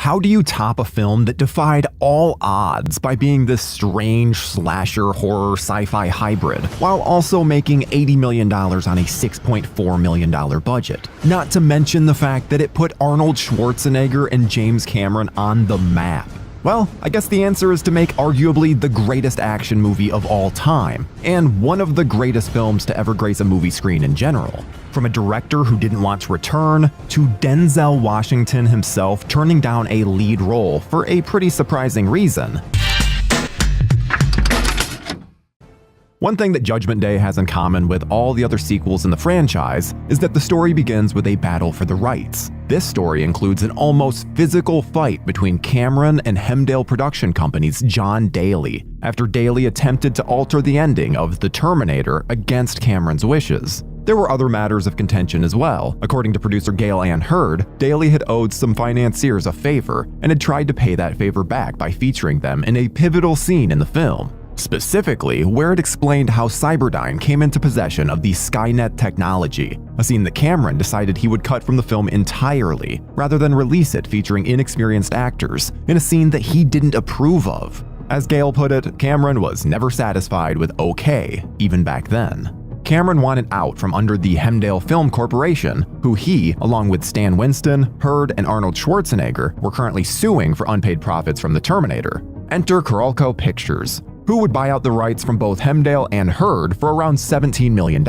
How do you top a film that defied all odds by being this strange slasher horror sci-fi hybrid, while also making $80 million on a $6.4 million budget? Not to mention the fact that it put Arnold Schwarzenegger and James Cameron on the map. Well, I guess the answer is to make arguably the greatest action movie of all time, and one of the greatest films to ever grace a movie screen in general. From a director who didn't want to return, to Denzel Washington himself turning down a lead role for a pretty surprising reason. One thing that Judgment Day has in common with all the other sequels in the franchise is that the story begins with a battle for the rights. This story includes an almost physical fight between Cameron and Hemdale Production Company's John Daly, after Daly attempted to alter the ending of The Terminator against Cameron's wishes. There were other matters of contention as well. According to producer Gail Ann Hurd, Daly had owed some financiers a favor and had tried to pay that favor back by featuring them in a pivotal scene in the film. Specifically, where it explained how Cyberdyne came into possession of the Skynet technology, a scene that Cameron decided he would cut from the film entirely, rather than release it featuring inexperienced actors in a scene that he didn't approve of. As Gail put it, Cameron was never satisfied with okay, even back then. Cameron wanted out from under the Hemdale Film Corporation, who he, along with Stan Winston, Hurd, and Arnold Schwarzenegger, were currently suing for unpaid profits from The Terminator. Enter Carolco Pictures, who would buy out the rights from both Hemdale and Hurd for around $17 million.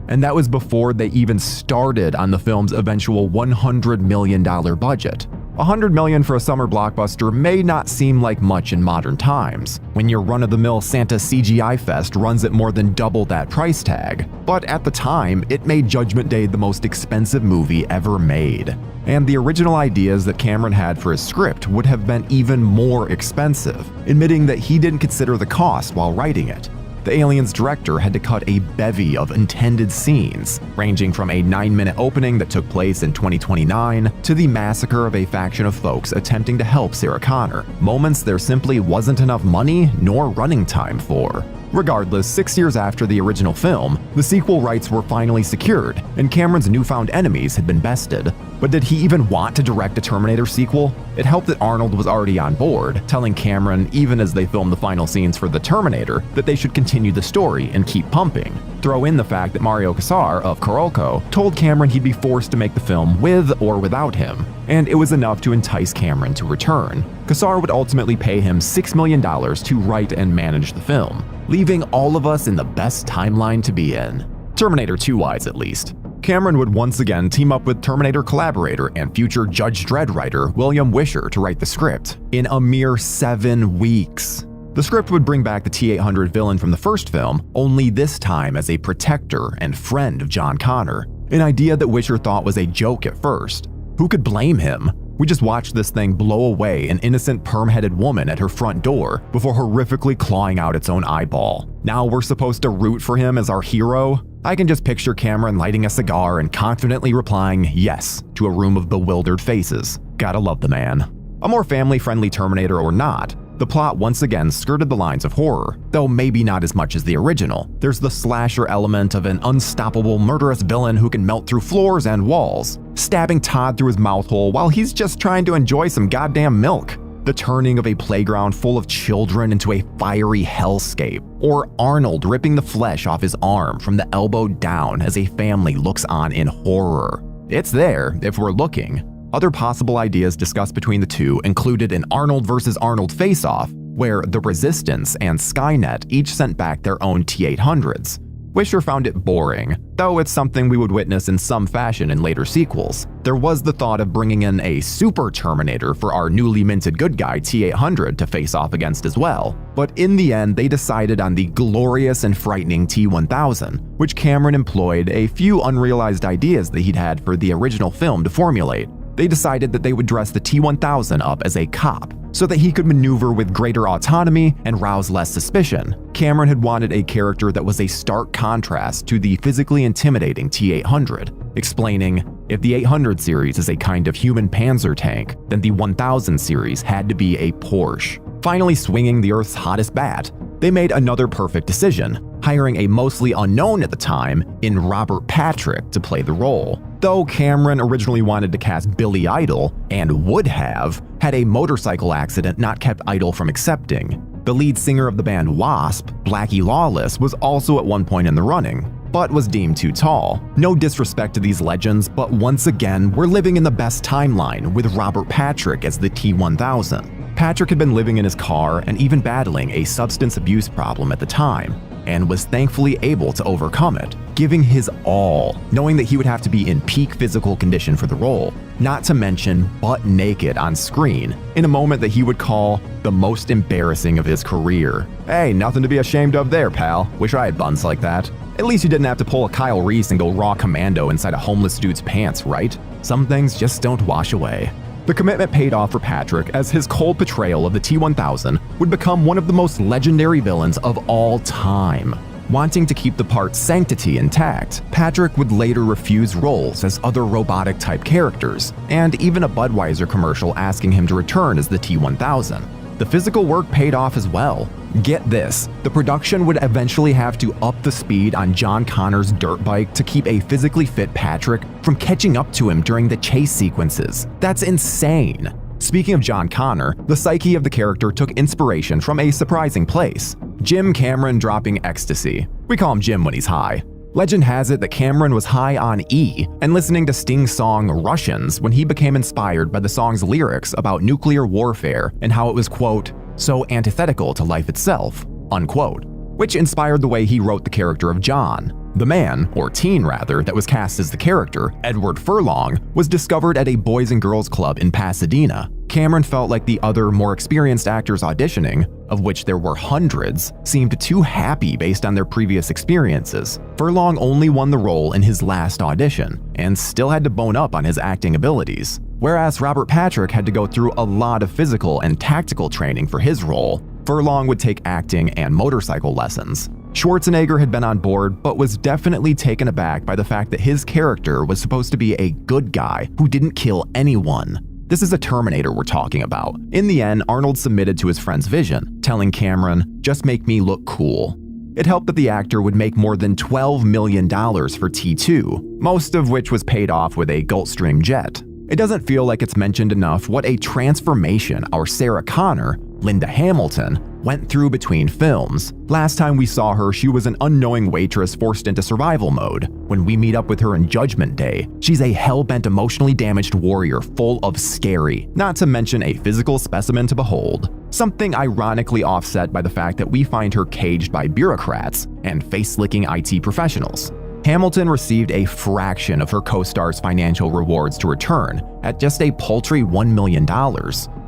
And that was before they even started on the film's eventual $100 million budget. $100 million for a summer blockbuster may not seem like much in modern times, when your run-of-the-mill Santa CGI fest runs at more than double that price tag. But at the time, it made Judgment Day the most expensive movie ever made. And the original ideas that Cameron had for his script would have been even more expensive, admitting that he didn't consider the cost while writing it. The Aliens director had to cut a bevy of intended scenes, ranging from a 9-minute opening that took place in 2029 to the massacre of a faction of folks attempting to help Sarah Connor, moments there simply wasn't enough money nor running time for. Regardless, 6 years after the original film, the sequel rights were finally secured, and Cameron's newfound enemies had been bested. But did he even want to direct a Terminator sequel? It helped that Arnold was already on board, telling Cameron, even as they filmed the final scenes for The Terminator, that they should continue the story and keep pumping. Throw in the fact that Mario Casar of Carolco told Cameron he'd be forced to make the film with or without him, and it was enough to entice Cameron to return. Casar would ultimately pay him $6 million to write and manage the film, leaving all of us in the best timeline to be in. Terminator 2-wise, at least. Cameron would once again team up with Terminator collaborator and future Judge Dredd writer William Wisher to write the script, in a mere 7 weeks. The script would bring back the T-800 villain from the first film, only this time as a protector and friend of John Connor, an idea that Wisher thought was a joke at first. Who could blame him? We just watched this thing blow away an innocent perm-headed woman at her front door before horrifically clawing out its own eyeball. Now we're supposed to root for him as our hero? I can just picture Cameron lighting a cigar and confidently replying yes to a room of bewildered faces. Gotta love the man. A more family-friendly Terminator or not, the plot once again skirted the lines of horror, though maybe not as much as the original. There's the slasher element of an unstoppable murderous villain who can melt through floors and walls, stabbing Todd through his mouth hole while he's just trying to enjoy some goddamn milk. The turning of a playground full of children into a fiery hellscape, or Arnold ripping the flesh off his arm from the elbow down as a family looks on in horror. It's there if we're looking. Other possible ideas discussed between the two included an Arnold vs. Arnold face-off, where the Resistance and Skynet each sent back their own T-800s. Wisher found it boring, though it's something we would witness in some fashion in later sequels. There was the thought of bringing in a super Terminator for our newly minted good guy T-800 to face off against as well, but in the end they decided on the glorious and frightening T-1000, which Cameron employed a few unrealized ideas that he'd had for the original film to formulate. They decided that they would dress the T-1000 up as a cop, so that he could maneuver with greater autonomy and rouse less suspicion. Cameron had wanted a character that was a stark contrast to the physically intimidating T-800, explaining, if the 800 series is a kind of human panzer tank, then the 1000 series had to be a Porsche. Finally swinging the Earth's hottest bat, they made another perfect decision, hiring a mostly unknown at the time in Robert Patrick to play the role. Though Cameron originally wanted to cast Billy Idol, and would have, had a motorcycle accident not kept idle from accepting. The lead singer of the band Wasp, Blackie Lawless, was also at one point in the running, but was deemed too tall. No disrespect to these legends, but once again, we're living in the best timeline with Robert Patrick as the T-1000. Patrick had been living in his car and even battling a substance abuse problem at the time, and was thankfully able to overcome it, giving his all, knowing that he would have to be in peak physical condition for the role, not to mention butt naked on screen, in a moment that he would call the most embarrassing of his career. Hey, nothing to be ashamed of there, pal. Wish I had buns like that. At least you didn't have to pull a Kyle Reese and go raw commando inside a homeless dude's pants, right? Some things just don't wash away. The commitment paid off for Patrick, as his cold portrayal of the T-1000 would become one of the most legendary villains of all time. Wanting to keep the part's sanctity intact, Patrick would later refuse roles as other robotic-type characters, and even a Budweiser commercial asking him to return as the T-1000. The physical work paid off as well. Get this, the production would eventually have to up the speed on John Connor's dirt bike to keep a physically fit Patrick from catching up to him during the chase sequences. That's insane. Speaking of John Connor, the psyche of the character took inspiration from a surprising place: Jim Cameron dropping ecstasy. We call him Jim when he's high. Legend has it that Cameron was high on E and listening to Sting's song Russians when he became inspired by the song's lyrics about nuclear warfare and how it was, quote, so antithetical to life itself, unquote, which inspired the way he wrote the character of John. The man, or teen rather, that was cast as the character, Edward Furlong, was discovered at a Boys and Girls Club in Pasadena. Cameron felt like the other, more experienced actors auditioning, of which there were hundreds, seemed too happy based on their previous experiences. Furlong only won the role in his last audition, and still had to bone up on his acting abilities. Whereas Robert Patrick had to go through a lot of physical and tactical training for his role, Furlong would take acting and motorcycle lessons. Schwarzenegger had been on board, but was definitely taken aback by the fact that his character was supposed to be a good guy who didn't kill anyone. This is a Terminator we're talking about. In the end, Arnold submitted to his friend's vision, telling Cameron, just make me look cool. It helped that the actor would make more than $12 million for T2, most of which was paid off with a Gulfstream jet. It doesn't feel like it's mentioned enough what a transformation our Sarah Connor, Linda Hamilton, went through between films. Last time we saw her, she was an unknowing waitress forced into survival mode. When we meet up with her in Judgment Day, she's a hell-bent, emotionally damaged warrior full of scary, not to mention a physical specimen to behold. Something ironically offset by the fact that we find her caged by bureaucrats and face-licking IT professionals. Hamilton received a fraction of her co-star's financial rewards to return, at just a paltry $1 million,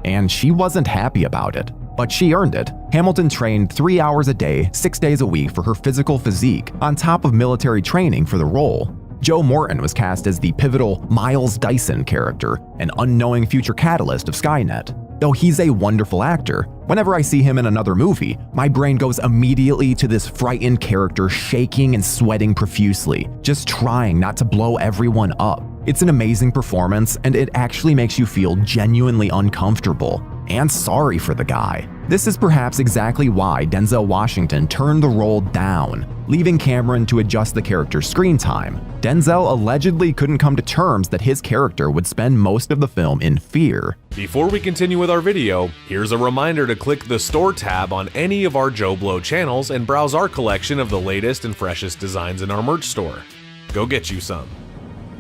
and she wasn't happy about it. But she earned it. Hamilton trained 3 hours a day, 6 days a week for her physical physique, on top of military training for the role. Joe Morton was cast as the pivotal Miles Dyson character, an unknowing future catalyst of Skynet. Though he's a wonderful actor, whenever I see him in another movie, my brain goes immediately to this frightened character shaking and sweating profusely, just trying not to blow everyone up. It's an amazing performance, and it actually makes you feel genuinely uncomfortable and sorry for the guy. This is perhaps exactly why Denzel Washington turned the role down, leaving Cameron to adjust the character's screen time. Denzel allegedly couldn't come to terms that his character would spend most of the film in fear. Before we continue with our video, here's a reminder to click the Store tab on any of our Joe Blow channels and browse our collection of the latest and freshest designs in our merch store. Go get you some.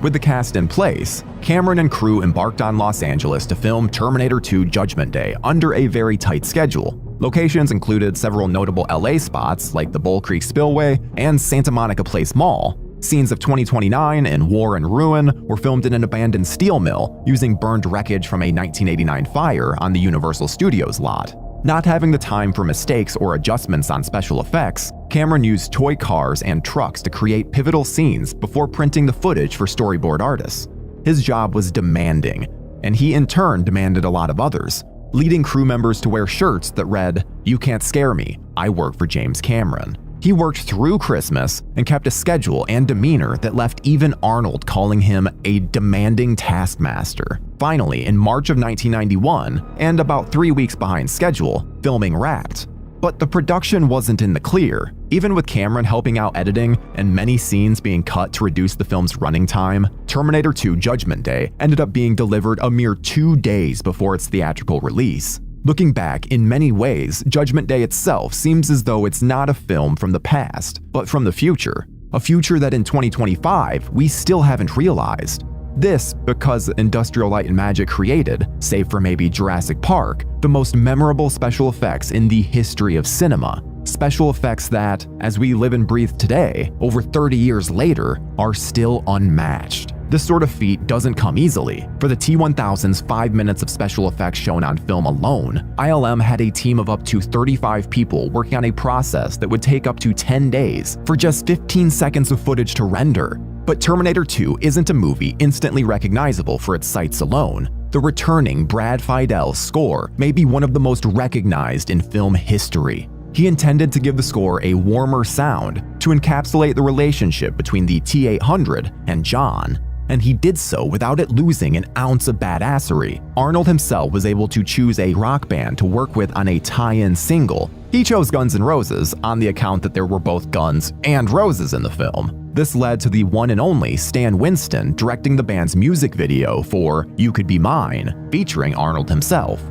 With the cast in place, Cameron and crew embarked on Los Angeles to film Terminator 2 Judgment Day under a very tight schedule. Locations included several notable LA spots like the Bull Creek Spillway and Santa Monica Place Mall. Scenes of 2029 and War and Ruin were filmed in an abandoned steel mill using burned wreckage from a 1989 fire on the Universal Studios lot. Not having the time for mistakes or adjustments on special effects, Cameron used toy cars and trucks to create pivotal scenes before printing the footage for storyboard artists. His job was demanding, and he in turn demanded a lot of others, leading crew members to wear shirts that read, "You can't scare me, I work for James Cameron." He worked through Christmas and kept a schedule and demeanor that left even Arnold calling him a demanding taskmaster. Finally, in March of 1991, and about 3 weeks behind schedule, filming wrapped. But the production wasn't in the clear. Even with Cameron helping out editing and many scenes being cut to reduce the film's running time, Terminator 2 Judgment Day ended up being delivered a mere 2 days before its theatrical release. Looking back, in many ways, Judgment Day itself seems as though it's not a film from the past, but from the future. A future that in 2025 we still haven't realized. This because Industrial Light and Magic created, save for maybe Jurassic Park, the most memorable special effects in the history of cinema. Special effects that, as we live and breathe today, over 30 years later, are still unmatched. This sort of feat doesn't come easily. For the T-1000's 5 minutes of special effects shown on film alone, ILM had a team of up to 35 people working on a process that would take up to 10 days for just 15 seconds of footage to render. But Terminator 2 isn't a movie instantly recognizable for its sights alone. The returning Brad Fiedel score may be one of the most recognized in film history. He intended to give the score a warmer sound to encapsulate the relationship between the T-800 and John, and he did so without it losing an ounce of badassery. Arnold himself was able to choose a rock band to work with on a tie-in single. He chose Guns N' Roses on the account that there were both guns and roses in the film. This led to the one and only Stan Winston directing the band's music video for You Could Be Mine, featuring Arnold himself.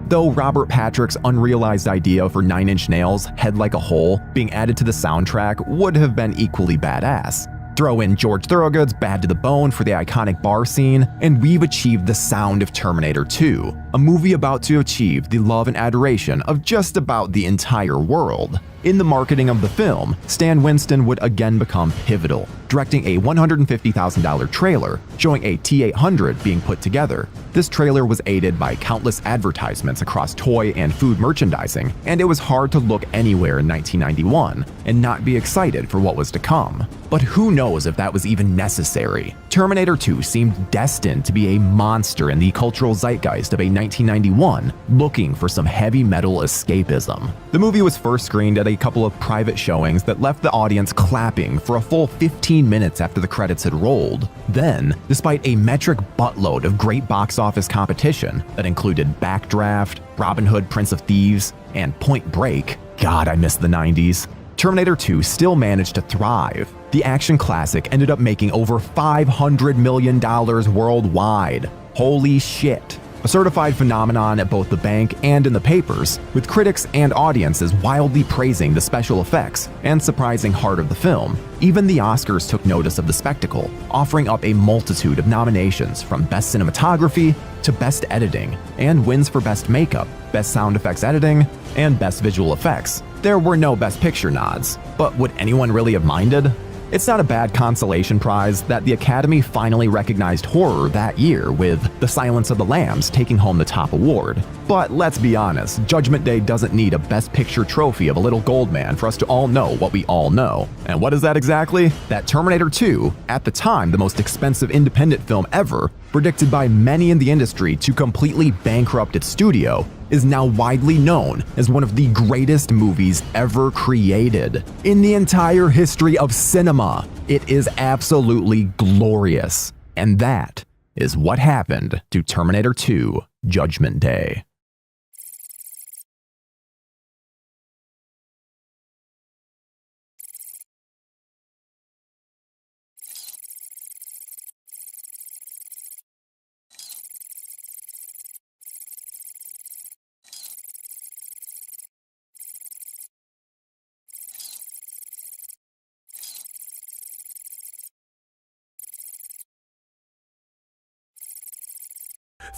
Though Robert Patrick's unrealized idea for 9 Inch Nails' Head Like a Hole being added to the soundtrack would have been equally badass. Throw in George Thorogood's Bad to the Bone for the iconic bar scene, and we've achieved the sound of Terminator 2, a movie about to achieve the love and adoration of just about the entire world. In the marketing of the film, Stan Winston would again become pivotal, directing a $150,000 trailer showing a T-800 being put together. This trailer was aided by countless advertisements across toy and food merchandising, and it was hard to look anywhere in 1991 and not be excited for what was to come. But who knows if that was even necessary? Terminator 2 seemed destined to be a monster in the cultural zeitgeist of a 1991 looking for some heavy metal escapism. The movie was first screened at a couple of private showings that left the audience clapping for a full 15 minutes after the credits had rolled. Then, despite a metric buttload of great box office competition that included Backdraft, Robin Hood, Prince of Thieves, and Point Break, God, I miss the 90s, Terminator 2 still managed to thrive. The action classic ended up making over $500 million worldwide. Holy shit. A certified phenomenon at both the bank and in the papers, with critics and audiences wildly praising the special effects and surprising heart of the film. Even the Oscars took notice of the spectacle, offering up a multitude of nominations from Best Cinematography to Best Editing, and wins for Best Makeup, Best Sound Effects Editing, and Best Visual Effects. There were no Best Picture nods, but would anyone really have minded? It's not a bad consolation prize that the Academy finally recognized horror that year, with The Silence of the Lambs taking home the top award. But let's be honest, Judgment Day doesn't need a Best Picture trophy of a little gold man for us to all know what we all know. And what is that exactly? That Terminator 2, at the time the most expensive independent film ever, predicted by many in the industry to completely bankrupt its studio, is now widely known as one of the greatest movies ever created. In the entire history of cinema, it is absolutely glorious. And that is what happened to Terminator 2: Judgment Day.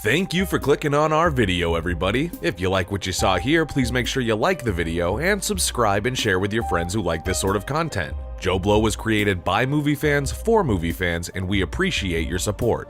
Thank you for clicking on our video, everybody. If you like what you saw here, please make sure you like the video and subscribe and share with your friends who like this sort of content. Joe Blow was created by movie fans for movie fans, and we appreciate your support.